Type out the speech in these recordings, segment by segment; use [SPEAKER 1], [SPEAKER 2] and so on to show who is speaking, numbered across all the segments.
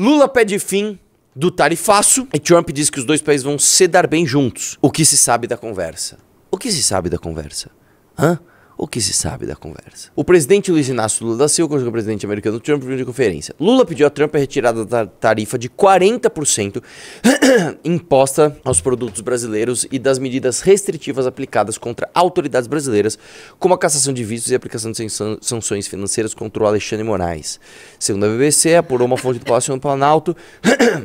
[SPEAKER 1] Lula pede fim do tarifaço e Trump diz que os dois países vão se dar bem juntos. O que se sabe da conversa? O que se sabe da conversa? Hã? O que se sabe da conversa? O presidente Luiz Inácio Lula da Silva conversou com o presidente americano Trump em conferência. Lula pediu a Trump a retirada da tarifa de 40% imposta aos produtos brasileiros e das medidas restritivas aplicadas contra autoridades brasileiras, como a cassação de vistos e a aplicação de sanções financeiras contra o Alexandre de Moraes. Segundo a BBC, apurou uma fonte do Palácio do Planalto,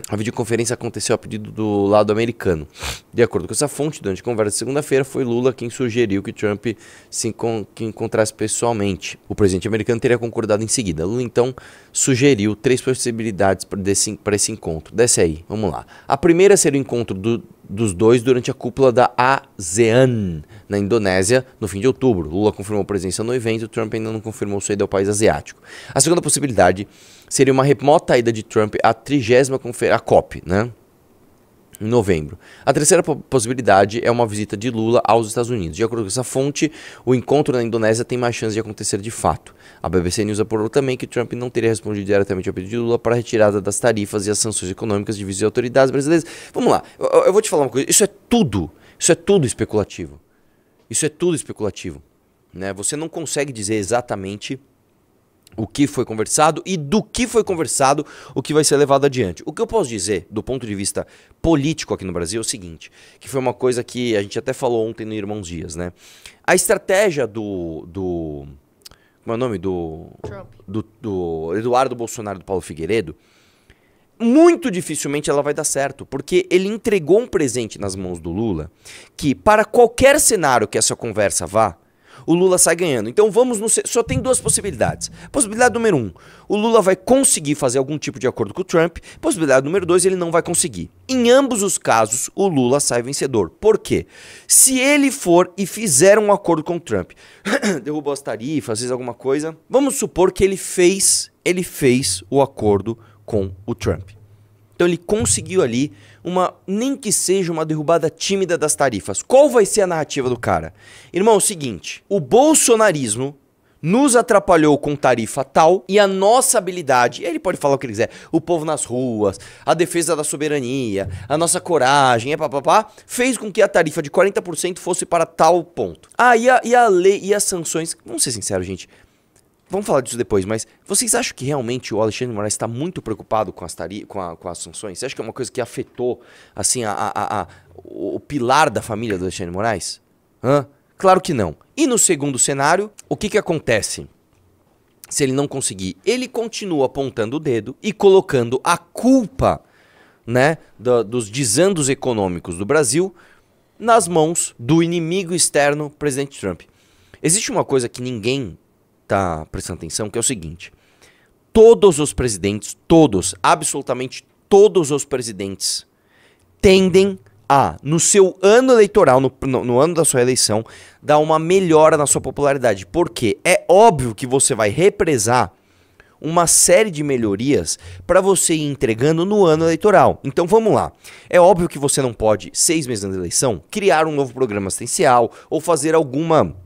[SPEAKER 1] a videoconferência aconteceu a pedido do lado americano. De acordo com essa fonte, durante a conversa de segunda-feira, foi Lula quem sugeriu que Trump que encontrasse pessoalmente. O presidente americano teria concordado em seguida. Lula então sugeriu 3 possibilidades para esse encontro. Desce aí, vamos lá. A primeira seria o encontro dos dois durante a cúpula da ASEAN, na Indonésia, no fim de outubro. Lula confirmou presença no evento, Trump ainda não confirmou sua ida ao país asiático. A segunda possibilidade seria uma remota ida de Trump à 30ª conferência, a COP, né? Em novembro. A terceira possibilidade é uma visita de Lula aos Estados Unidos. De acordo com essa fonte, o encontro na Indonésia tem mais chance de acontecer de fato. A BBC News apurou também que Trump não teria respondido diretamente ao pedido de Lula para a retirada das tarifas e as sanções econômicas de vistas de autoridades brasileiras. Vamos lá, eu vou te falar uma coisa, isso é tudo especulativo. Isso é tudo especulativo, né? Você não consegue dizer exatamente o que foi conversado e do que foi conversado o que vai ser levado adiante. O que eu posso dizer, do ponto de vista político aqui no Brasil, é o seguinte, que foi uma coisa que a gente até falou ontem no Irmãos Dias, né? A estratégia como é o nome? Do Eduardo Bolsonaro, do Paulo Figueiredo, muito dificilmente ela vai dar certo, porque ele entregou um presente nas mãos do Lula que, para qualquer cenário que essa conversa vá, o Lula sai ganhando. Então só tem 2 possibilidades. Possibilidade número 1, o Lula vai conseguir fazer algum tipo de acordo com o Trump. Possibilidade número 2, ele não vai conseguir. Em ambos os casos, o Lula sai vencedor. Por quê? Se ele for e fizer um acordo com o Trump, derrubou as tarifas, fez alguma coisa, vamos supor que ele fez o acordo com o Trump. Então ele conseguiu ali nem que seja uma derrubada tímida das tarifas. Qual vai ser a narrativa do cara? Irmão, é o seguinte, o bolsonarismo nos atrapalhou com tarifa tal e a nossa habilidade, ele pode falar o que ele quiser, o povo nas ruas, a defesa da soberania, a nossa coragem, fez com que a tarifa de 40% fosse para tal ponto. E a lei e as sanções, vamos ser sinceros, gente, vamos falar disso depois, mas vocês acham que realmente o Alexandre de Moraes está muito preocupado com as sanções? Você acha que é uma coisa que afetou assim, o pilar da família do Alexandre de Moraes? Claro que não. E no segundo cenário, o que acontece? Se ele não conseguir, ele continua apontando o dedo e colocando a culpa, né, dos desandos econômicos do Brasil nas mãos do inimigo externo, presidente Trump. Existe uma coisa que ninguém tá prestando atenção, que é o seguinte: todos os presidentes, absolutamente todos os presidentes tendem a, no seu ano eleitoral, no ano da sua eleição, dar uma melhora na sua popularidade. Porque é óbvio que você vai represar uma série de melhorias para você ir entregando no ano eleitoral. Então vamos lá. É óbvio que você não pode, 6 meses antes da eleição, criar um novo programa assistencial ou fazer alguma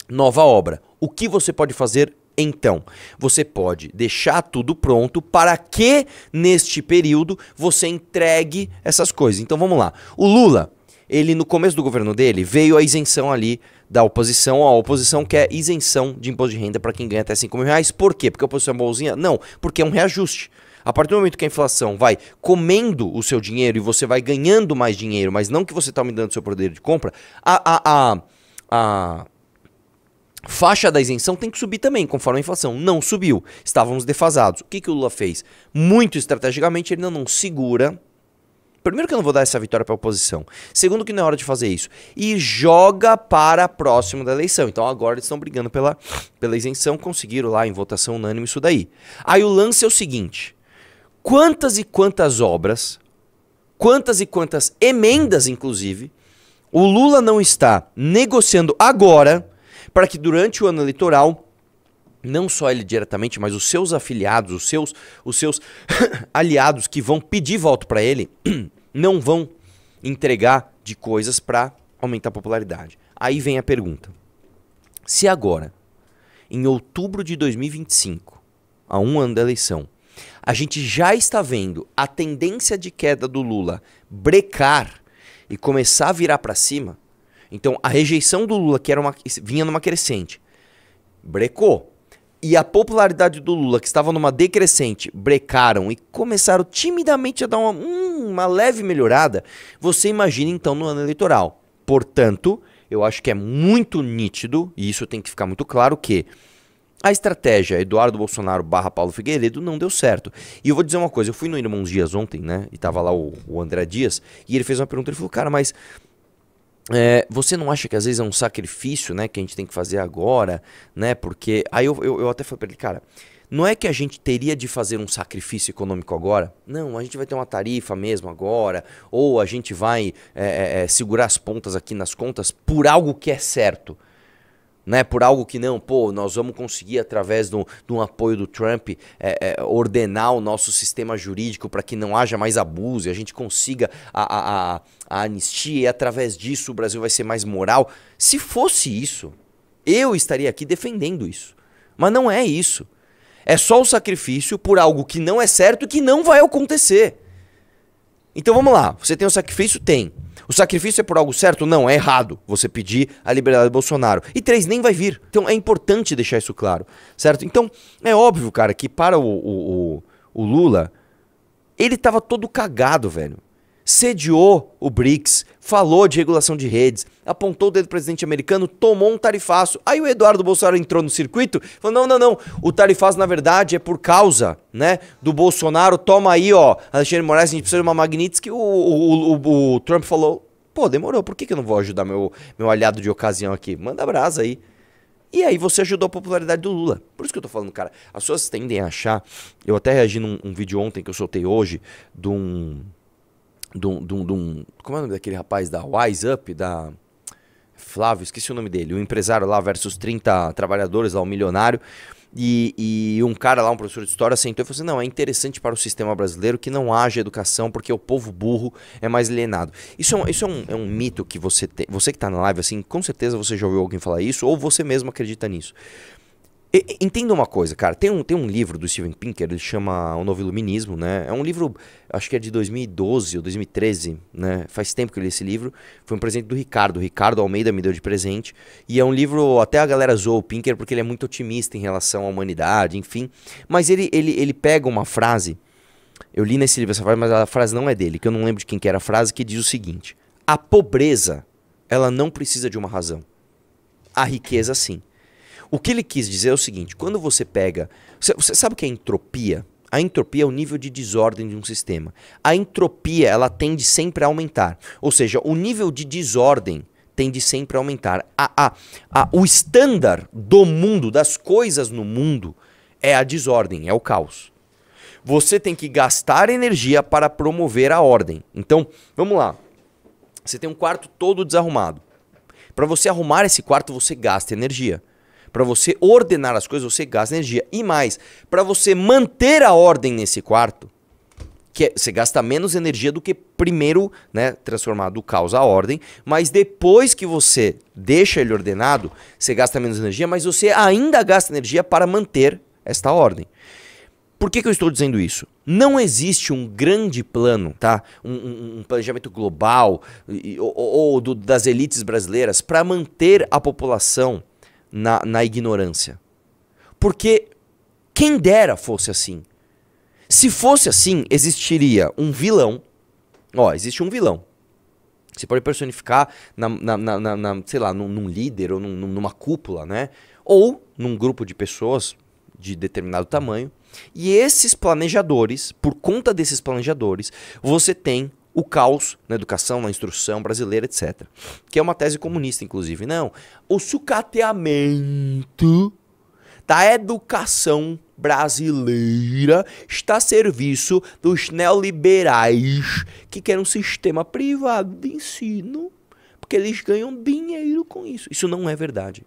[SPEAKER 1] nova obra. O que você pode fazer então? Você pode deixar tudo pronto para que neste período você entregue essas coisas. Então vamos lá. O Lula, ele no começo do governo dele veio a isenção ali da oposição. A oposição quer isenção de imposto de renda para quem ganha até 5 mil reais. Por quê? Porque a oposição é bonzinha? Não, porque é um reajuste. A partir do momento que a inflação vai comendo o seu dinheiro e você vai ganhando mais dinheiro, mas não que você está aumentando o seu poder de compra, a faixa da isenção tem que subir também, conforme a inflação. Não subiu. Estávamos defasados. O que o Lula fez? Muito estrategicamente, ele não segura. Primeiro que eu não vou dar essa vitória para a oposição. Segundo que não é hora de fazer isso. E joga para próximo da eleição. Então agora eles estão brigando pela isenção. Conseguiram lá em votação unânime isso daí. Aí o lance é o seguinte. Quantas e quantas obras, quantas e quantas emendas, inclusive, o Lula não está negociando agora para que durante o ano eleitoral, não só ele diretamente, mas os seus afiliados, os seus aliados que vão pedir voto para ele, não vão entregar de coisas para aumentar a popularidade. Aí vem a pergunta. Se agora, em outubro de 2025, a 1 ano da eleição, A gente já está vendo a tendência de queda do Lula brecar e começar a virar para cima. Então, a rejeição do Lula, que vinha numa crescente, brecou. E a popularidade do Lula, que estava numa decrescente, brecaram e começaram timidamente a dar uma leve melhorada. Você imagina, então, no ano eleitoral. Portanto, eu acho que é muito nítido, e isso tem que ficar muito claro, que a estratégia Eduardo Bolsonaro / Paulo Figueiredo não deu certo. E eu vou dizer uma coisa, eu fui no Irmãos Dias ontem, né, e tava lá o André Dias, e ele fez uma pergunta, ele falou, cara, mas você não acha que às vezes é um sacrifício, né, que a gente tem que fazer agora, né, porque... Aí eu até falei pra ele, cara, não é que a gente teria de fazer um sacrifício econômico agora? Não, a gente vai ter uma tarifa mesmo agora, ou a gente vai segurar as pontas aqui nas contas por algo que é certo. Né, por algo que não, pô, nós vamos conseguir através de um apoio do Trump ordenar o nosso sistema jurídico para que não haja mais abuso e a gente consiga a anistia e através disso o Brasil vai ser mais moral. Se fosse isso, eu estaria aqui defendendo isso. Mas não é isso. É só o sacrifício por algo que não é certo e que não vai acontecer. Então vamos lá, você tem o sacrifício? Tem. O sacrifício é por algo certo? Não, é errado você pedir a liberdade do Bolsonaro. E 3, nem vai vir. Então é importante deixar isso claro, certo? Então é óbvio, cara, que para o Lula, ele tava todo cagado, velho. Sediou o BRICS, falou de regulação de redes, apontou o dedo do presidente americano, tomou um tarifaço. Aí o Eduardo Bolsonaro entrou no circuito, falou, não, o tarifaço na verdade é por causa, né, do Bolsonaro, toma aí, ó, Alexandre de Moraes, a gente precisa de uma Magnitsky, o Trump falou, pô, demorou, por que eu não vou ajudar meu aliado de ocasião aqui? Manda brasa aí. E aí você ajudou a popularidade do Lula. Por isso que eu tô falando, cara, as pessoas tendem a achar, eu até reagi num vídeo ontem que eu soltei hoje, como é o nome daquele rapaz da Wise Up, da Flávio, esqueci o nome dele, o empresário lá versus 30 trabalhadores lá, um milionário, e um cara lá, um professor de história, sentou e falou assim, não, é interessante para o sistema brasileiro que não haja educação porque o povo burro é mais alienado. Isso é um mito que você tem, você que tá na live, assim, com certeza você já ouviu alguém falar isso, ou você mesmo acredita nisso. Entenda uma coisa, cara, tem um livro do Steven Pinker, ele chama O Novo Iluminismo, né? É um livro, acho que é de 2012 ou 2013, né? Faz tempo que eu li esse livro, foi um presente do Ricardo Almeida me deu de presente, e é um livro, até a galera zoa o Pinker porque ele é muito otimista em relação à humanidade, enfim, mas ele pega uma frase, eu li nesse livro essa frase, mas a frase não é dele, que eu não lembro de quem que era a frase, que diz o seguinte, a pobreza, ela não precisa de uma razão, a riqueza sim. O que ele quis dizer é o seguinte, quando você pega... Você sabe o que é entropia? A entropia é o nível de desordem de um sistema. A entropia, ela tende sempre a aumentar. Ou seja, o nível de desordem tende sempre a aumentar. O estándar do mundo, das coisas no mundo, é a desordem, é o caos. Você tem que gastar energia para promover a ordem. Então, vamos lá. Você tem um quarto todo desarrumado. Para você arrumar esse quarto, você gasta energia. Para você ordenar as coisas, você gasta energia. E mais, para você manter a ordem nesse quarto, você gasta menos energia do que primeiro, né, transformar do caos à ordem, mas depois que você deixa ele ordenado, você gasta menos energia, mas você ainda gasta energia para manter esta ordem. Por que eu estou dizendo isso? Não existe um grande plano, tá? Um planejamento global ou das elites brasileiras para manter a população na ignorância. Porque quem dera fosse assim. Se fosse assim, existiria um vilão. Ó, existe um vilão. Você pode personificar sei lá, num líder ou numa cúpula, né? Ou num grupo de pessoas de determinado tamanho. E esses planejadores, por conta desses planejadores, você tem o caos na educação, na instrução brasileira, etc. Que é uma tese comunista, inclusive. Não, o sucateamento da educação brasileira está a serviço dos neoliberais que querem um sistema privado de ensino, porque eles ganham dinheiro com isso. Isso não é verdade.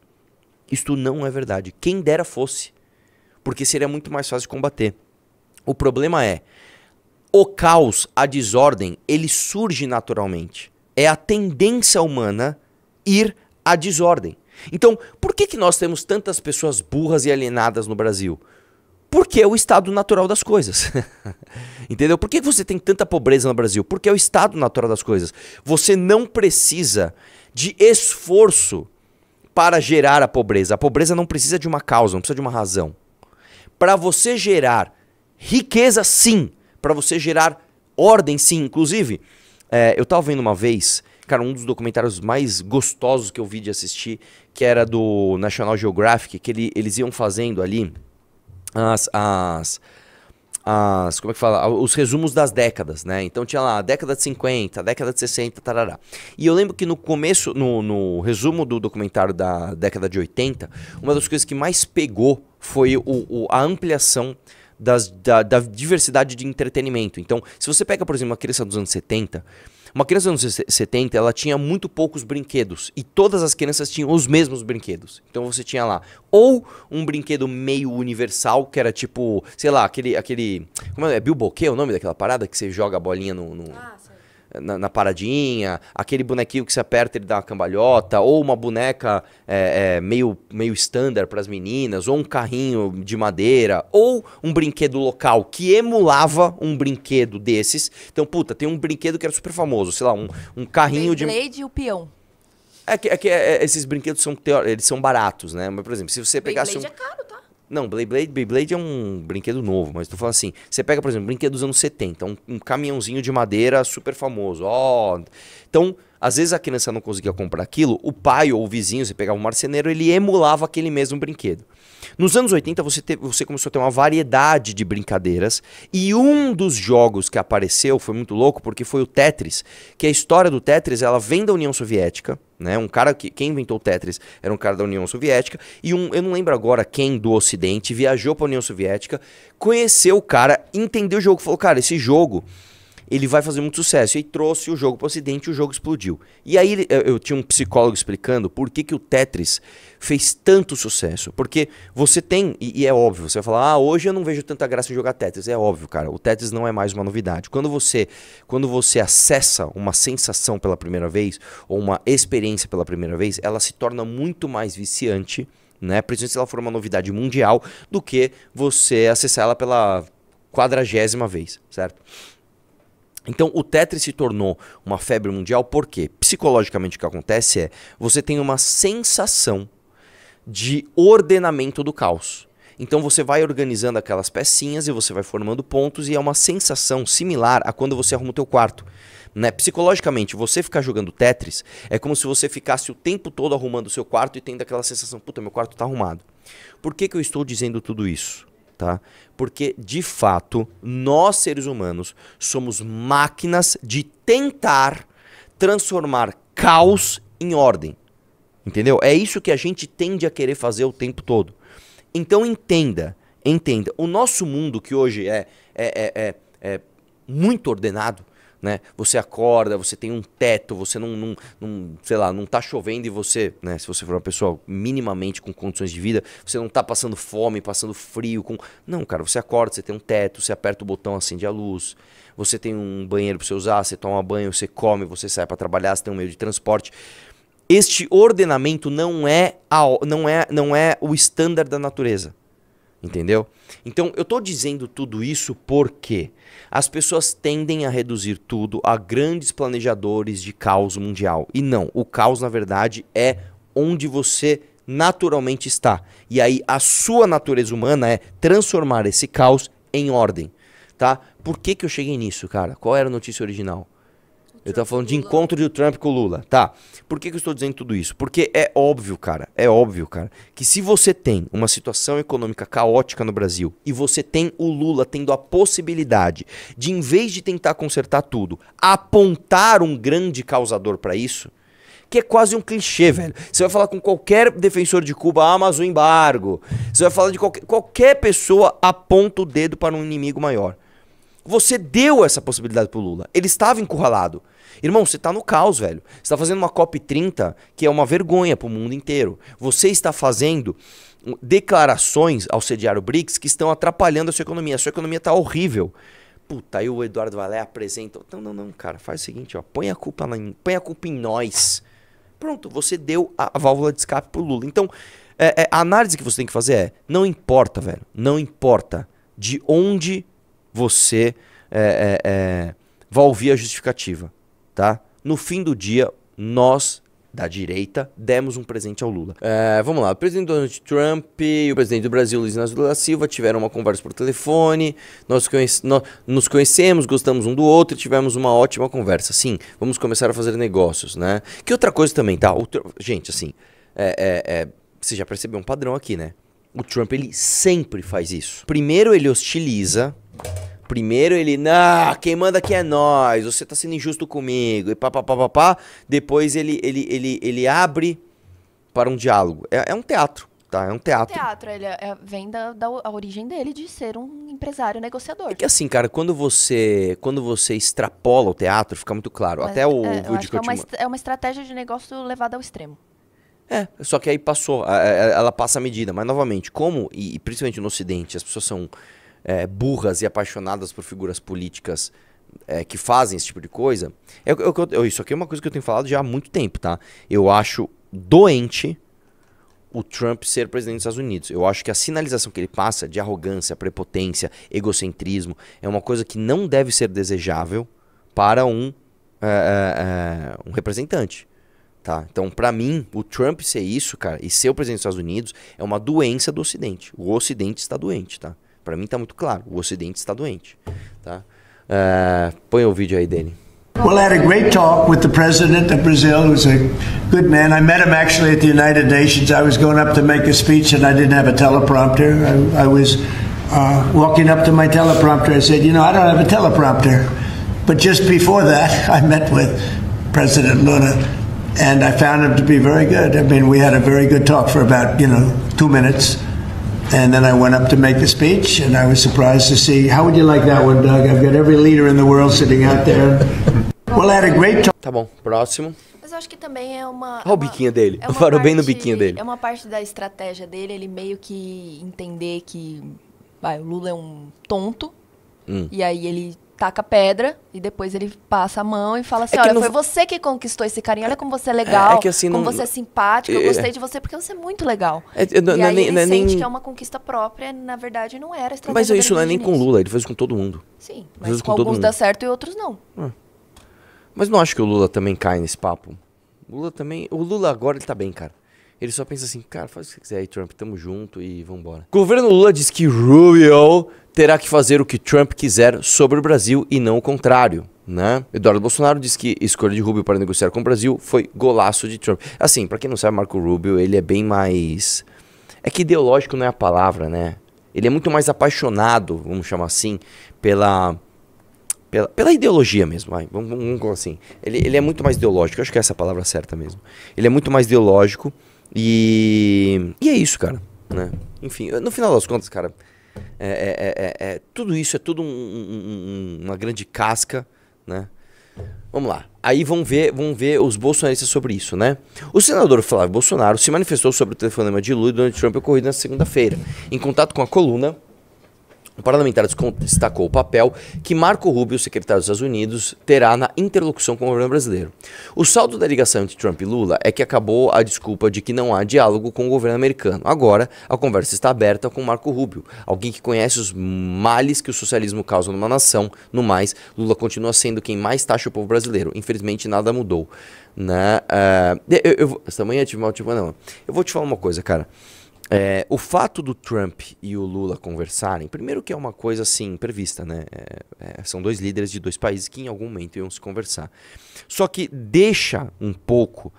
[SPEAKER 1] Isto não é verdade. Quem dera fosse, porque seria muito mais fácil de combater. O problema é, o caos, a desordem, ele surge naturalmente. É a tendência humana ir à desordem. Então, por que nós temos tantas pessoas burras e alienadas no Brasil? Porque é o estado natural das coisas. Entendeu? Por que você tem tanta pobreza no Brasil? Porque é o estado natural das coisas. Você não precisa de esforço para gerar a pobreza. A pobreza não precisa de uma causa, não precisa de uma razão. Para você gerar riqueza, sim. Para você gerar ordem, sim. Inclusive, eu tava vendo uma vez, cara, um dos documentários mais gostosos que eu vi de assistir, que era do National Geographic, que eles iam fazendo ali como é que fala? Os resumos das décadas, né? Então tinha lá a década de 50, a década de 60, tarará. E eu lembro que no começo, no resumo do documentário da década de 80, uma das coisas que mais pegou foi a ampliação da diversidade de entretenimento. Então, se você pega, por exemplo, uma criança dos anos 70... Uma criança dos anos 70, ela tinha muito poucos brinquedos. E todas as crianças tinham os mesmos brinquedos. Então você tinha lá, ou um brinquedo meio universal, que era tipo, sei lá, aquele como é bilboquê, é o nome daquela parada? Que você joga a bolinha na paradinha, aquele bonequinho que você aperta ele dá uma cambalhota, ou uma boneca meio standard para as meninas, ou um carrinho de madeira, ou um brinquedo local que emulava um brinquedo desses. Então, puta, tem um brinquedo que era super famoso, sei lá, um carrinho de...
[SPEAKER 2] Beyblade e o peão.
[SPEAKER 1] Esses brinquedos eles são baratos, né? Mas, por exemplo, se você pegasse
[SPEAKER 2] Beyblade é caro, tá?
[SPEAKER 1] Não, Beyblade é um brinquedo novo, mas tô falando assim, você pega, por exemplo, um brinquedo dos anos 70, um caminhãozinho de madeira super famoso, Então, às vezes a criança não conseguia comprar aquilo, o pai ou o vizinho, você pegava um marceneiro, ele emulava aquele mesmo brinquedo. Nos anos 80 você começou a ter uma variedade de brincadeiras, e um dos jogos que apareceu foi muito louco, porque foi o Tetris, que a história do Tetris, ela vem da União Soviética, né? Um cara quem inventou o Tetris era um cara da União Soviética, e eu não lembro agora quem do Ocidente viajou para a União Soviética, conheceu o cara, entendeu o jogo, falou, cara, esse jogo ele vai fazer muito sucesso, e trouxe o jogo para o Ocidente e o jogo explodiu. E aí eu tinha um psicólogo explicando por que o Tetris fez tanto sucesso, porque você tem, e é óbvio, você vai falar, hoje eu não vejo tanta graça em jogar Tetris, é óbvio, cara, o Tetris não é mais uma novidade. Quando você acessa uma sensação pela primeira vez, ou uma experiência pela primeira vez, ela se torna muito mais viciante, né, principalmente se ela for uma novidade mundial, do que você acessar ela pela 40ª vez, certo? Então o Tetris se tornou uma febre mundial porque, psicologicamente, o que acontece é, você tem uma sensação de ordenamento do caos. Então você vai organizando aquelas pecinhas e você vai formando pontos, e é uma sensação similar a quando você arruma o teu quarto. Né? Psicologicamente, você ficar jogando Tetris é como se você ficasse o tempo todo arrumando o seu quarto e tendo aquela sensação, puta, meu quarto tá arrumado. Por que eu estou dizendo tudo isso? Tá? Porque, de fato, nós seres humanos somos máquinas de tentar transformar caos em ordem. Entendeu? É isso que a gente tende a querer fazer o tempo todo. Então entenda, o nosso mundo que hoje é muito ordenado, né? Você acorda, você tem um teto, você sei lá, não tá chovendo e você, né, se você for uma pessoa minimamente com condições de vida, você não tá passando fome, passando frio, não, cara, você acorda, você tem um teto, você aperta o botão, acende a luz, você tem um banheiro para você usar, você toma banho, você come, você sai para trabalhar, você tem um meio de transporte. Este ordenamento não é o estándar da natureza. Entendeu? Então eu tô dizendo tudo isso porque as pessoas tendem a reduzir tudo a grandes planejadores de caos mundial. E não, o caos na verdade é onde você naturalmente está. E aí a sua natureza humana é transformar esse caos em ordem, tá? Por que eu cheguei nisso, cara? Qual era a notícia original? Eu tava falando de encontro do Trump com o Lula. Tá. Por que eu estou dizendo tudo isso? Porque é óbvio, cara, que se você tem uma situação econômica caótica no Brasil e você tem o Lula tendo a possibilidade de, em vez de tentar consertar tudo, apontar um grande causador para isso, que é quase um clichê, velho. Você vai falar com qualquer defensor de Cuba, mas o embargo. Você vai falar de qualquer pessoa aponta o dedo para um inimigo maior. Você deu essa possibilidade pro Lula. Ele estava encurralado. Irmão, você tá no caos, velho. Você está fazendo uma COP30 que é uma vergonha pro mundo inteiro. Você está fazendo declarações ao sediar o BRICS que estão atrapalhando a sua economia. A sua economia tá horrível. Puta, aí o Eduardo Valé apresenta... Não, cara, faz o seguinte, ó. Põe a culpa em nós. Pronto, você deu a válvula de escape pro Lula. Então, A análise que você tem que fazer não importa, velho, não importa de onde você vai ouvir a justificativa, tá? No fim do dia, nós, da direita, demos um presente ao Lula. Vamos lá, o presidente Donald Trump e o presidente do Brasil, Luiz Inácio Lula da Silva, tiveram uma conversa por telefone, nós nos conhecemos, gostamos um do outro e tivemos uma ótima conversa. Sim, vamos começar a fazer negócios, né? Que outra coisa também, tá? Gente, assim, você já percebeu um padrão aqui, né? O Trump, ele sempre faz isso. Primeiro ele hostiliza, primeiro ele, quem manda aqui é nós, você tá sendo injusto comigo, e pá. Depois ele abre para um diálogo. É um teatro, tá? É um teatro.
[SPEAKER 2] Ele vem da origem dele de ser um empresário negociador.
[SPEAKER 1] É que assim, cara, quando você extrapola o teatro, fica muito claro.
[SPEAKER 2] Mas,
[SPEAKER 1] até o vídeo que eu
[SPEAKER 2] é uma estratégia de negócio levada ao extremo.
[SPEAKER 1] Só que aí passou, ela passa a medida. Mas novamente, e principalmente no Ocidente, as pessoas são burras e apaixonadas por figuras políticas que fazem esse tipo de coisa. Isso aqui é uma coisa que eu tenho falado já há muito tempo, tá? Eu acho doente o Trump ser presidente dos Estados Unidos. Eu acho que a sinalização que ele passa de arrogância, prepotência, egocentrismo é uma coisa que não deve ser desejável para um representante. Tá? Então, pra mim, o Trump ser isso, cara, e ser o presidente dos Estados Unidos é uma doença do Ocidente. O Ocidente está doente, tá? Pra mim tá muito claro, o Ocidente está doente, tá? Põe o vídeo aí dele.
[SPEAKER 3] Well, I had a great talk with the president of Brazil, who's a good man. I met him actually at the United Nations. I was going up to make a speech and I didn't have a teleprompter. I was walking up to my teleprompter. I said, I don't have a teleprompter. But just before that, I met with President Lula. And I found him to be very good. I mean, we had a very good talk for about, 2 minutes. And then I went up to make the speech, and I was surprised to see. How would you like that one, Doug? I've got every leader in the world sitting out there. Well, I had a great talk.
[SPEAKER 1] Tá bom, próximo.
[SPEAKER 2] Mas eu acho que também é uma...
[SPEAKER 1] Olha o biquinho dele. Parou bem no biquinho dele.
[SPEAKER 2] É uma parte da estratégia dele, ele meio que entender que o Lula é um tonto, e aí ele taca pedra e depois ele passa a mão e fala assim, olha, foi você que conquistou esse carinho, olha como você é legal, como você é simpático, eu gostei de você porque você é muito legal. E aí ele sente que é uma conquista própria, na verdade não era a estratégia.
[SPEAKER 1] Mas isso não é nem com Lula, ele fez com todo mundo.
[SPEAKER 2] Sim, mas com alguns dá certo e outros não.
[SPEAKER 1] Mas não acho que o Lula também cai nesse papo. O Lula agora ele tá bem, cara. Ele só pensa assim, cara, faz o que você quiser aí, Trump, tamo junto e vambora. O governo Lula diz que Rubio terá que fazer o que Trump quiser sobre o Brasil e não o contrário, né? Eduardo Bolsonaro diz que a escolha de Rubio para negociar com o Brasil foi golaço de Trump. Assim, pra quem não sabe, Marco Rubio, ele é bem mais... É que ideológico não é a palavra, né? Ele é muito mais apaixonado, vamos chamar assim, pela ideologia mesmo, vamos assim. Ele é muito mais ideológico, eu acho que essa é a palavra certa mesmo. Ele é muito mais ideológico e é isso, cara, né? Enfim, no final das contas, cara, tudo isso é tudo uma grande casca, né? Vamos lá. Aí vamos ver os bolsonaristas sobre isso, né? O senador Flávio Bolsonaro se manifestou sobre o telefonema de Lula e Donald Trump ocorrido na segunda-feira. Em contato com a coluna, o parlamentar destacou o papel que Marco Rubio, secretário dos Estados Unidos, terá na interlocução com o governo brasileiro. O saldo da ligação entre Trump e Lula é que acabou a desculpa de que não há diálogo com o governo americano. Agora, a conversa está aberta com Marco Rubio, alguém que conhece os males que o socialismo causa numa nação. No mais, Lula continua sendo quem mais taxa o povo brasileiro. Infelizmente, nada mudou. Né? Essa manhã eu tive mal, não. Eu vou te falar uma coisa, cara. O fato do Trump e o Lula conversarem, primeiro que é uma coisa assim, prevista, né? São dois líderes de dois países que em algum momento iam se conversar. Só que deixa um pouco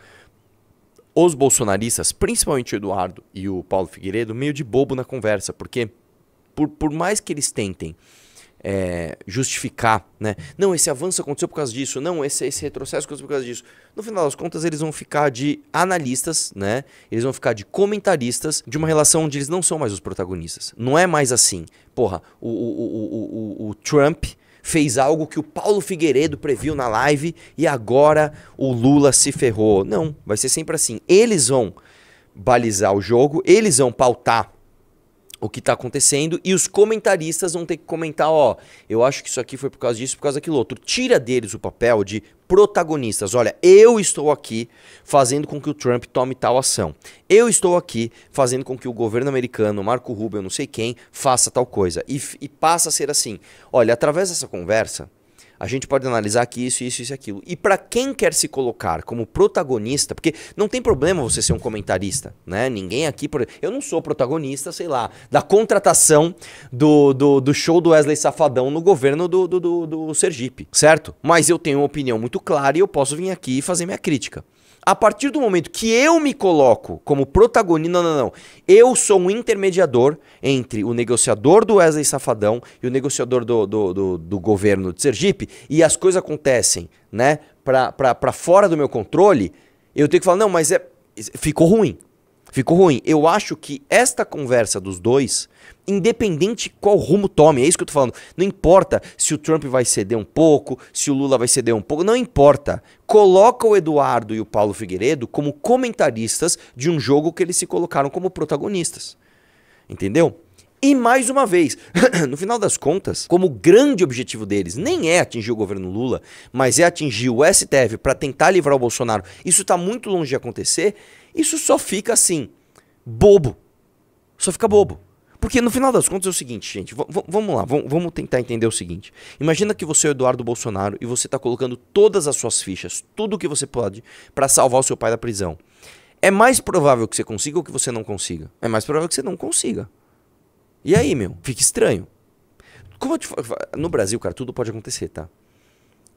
[SPEAKER 1] os bolsonaristas, principalmente o Eduardo e o Paulo Figueiredo, meio de bobo na conversa, porque por mais que eles tentem justificar, né? Não, esse avanço aconteceu por causa disso, não, esse retrocesso aconteceu por causa disso. No final das contas, eles vão ficar de analistas, né? Eles vão ficar de comentaristas de uma relação onde eles não são mais os protagonistas. Não é mais assim. Porra, o Trump fez algo que o Paulo Figueiredo previu na live e agora o Lula se ferrou. Não, vai ser sempre assim. Eles vão balizar o jogo, eles vão pautar o que tá acontecendo e os comentaristas vão ter que comentar, ó, eu acho que isso aqui foi por causa disso, por causa daquilo outro. Tira deles o papel de protagonistas. Olha, eu estou aqui fazendo com que o Trump tome tal ação. Eu estou aqui fazendo com que o governo americano, Marco Rubio, não sei quem, faça tal coisa. E passa a ser assim. Olha, através dessa conversa, a gente pode analisar aqui isso e aquilo. E para quem quer se colocar como protagonista, porque não tem problema você ser um comentarista, né? Ninguém aqui... Eu não sou protagonista, sei lá, da contratação do show do Wesley Safadão no governo do Sergipe, certo? Mas eu tenho uma opinião muito clara e eu posso vir aqui e fazer minha crítica. A partir do momento que eu me coloco como protagonista... Não. Eu sou um intermediador entre o negociador do Wesley Safadão e o negociador do governo de Sergipe, e as coisas acontecem, né, pra fora do meu controle, eu tenho que falar, não, mas ficou ruim. Ficou ruim. Eu acho que esta conversa dos dois, independente qual rumo tome, é isso que eu tô falando, não importa se o Trump vai ceder um pouco, se o Lula vai ceder um pouco, não importa. Coloca o Eduardo e o Paulo Figueiredo como comentaristas de um jogo que eles se colocaram como protagonistas. Entendeu? E mais uma vez, no final das contas, como o grande objetivo deles nem é atingir o governo Lula, mas é atingir o STF para tentar livrar o Bolsonaro, isso tá muito longe de acontecer, isso só fica assim, bobo. Só fica bobo. Porque no final das contas é o seguinte, gente, vamos lá, vamos tentar entender o seguinte. Imagina que você é o Eduardo Bolsonaro e você tá colocando todas as suas fichas, tudo o que você pode, para salvar o seu pai da prisão. É mais provável que você consiga ou que você não consiga? É mais provável que você não consiga. E aí, meu? Fica estranho. Como eu te falo, no Brasil, cara, tudo pode acontecer, tá?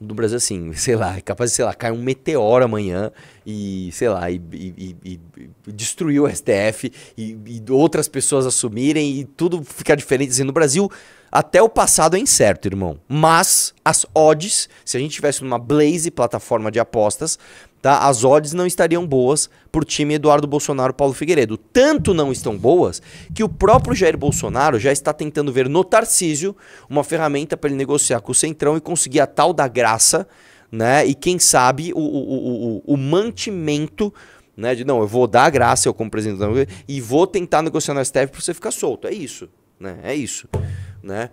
[SPEAKER 1] No Brasil, assim, sei lá, é capaz de, sei lá, cair um meteoro amanhã e, sei lá, e destruir o STF e outras pessoas assumirem e tudo ficar diferente. Assim, no Brasil, até o passado é incerto, irmão. Mas as odds, se a gente tivesse numa Blaze plataforma de apostas, tá, as odds não estariam boas pro time Eduardo Bolsonaro e Paulo Figueiredo. Tanto não estão boas que o próprio Jair Bolsonaro já está tentando ver no Tarcísio uma ferramenta para ele negociar com o Centrão e conseguir a tal da graça, né? E quem sabe o mantimento, né? De não, eu vou dar a graça eu como presidente e vou tentar negociar no STF para você ficar solto. É isso, né? É isso, né?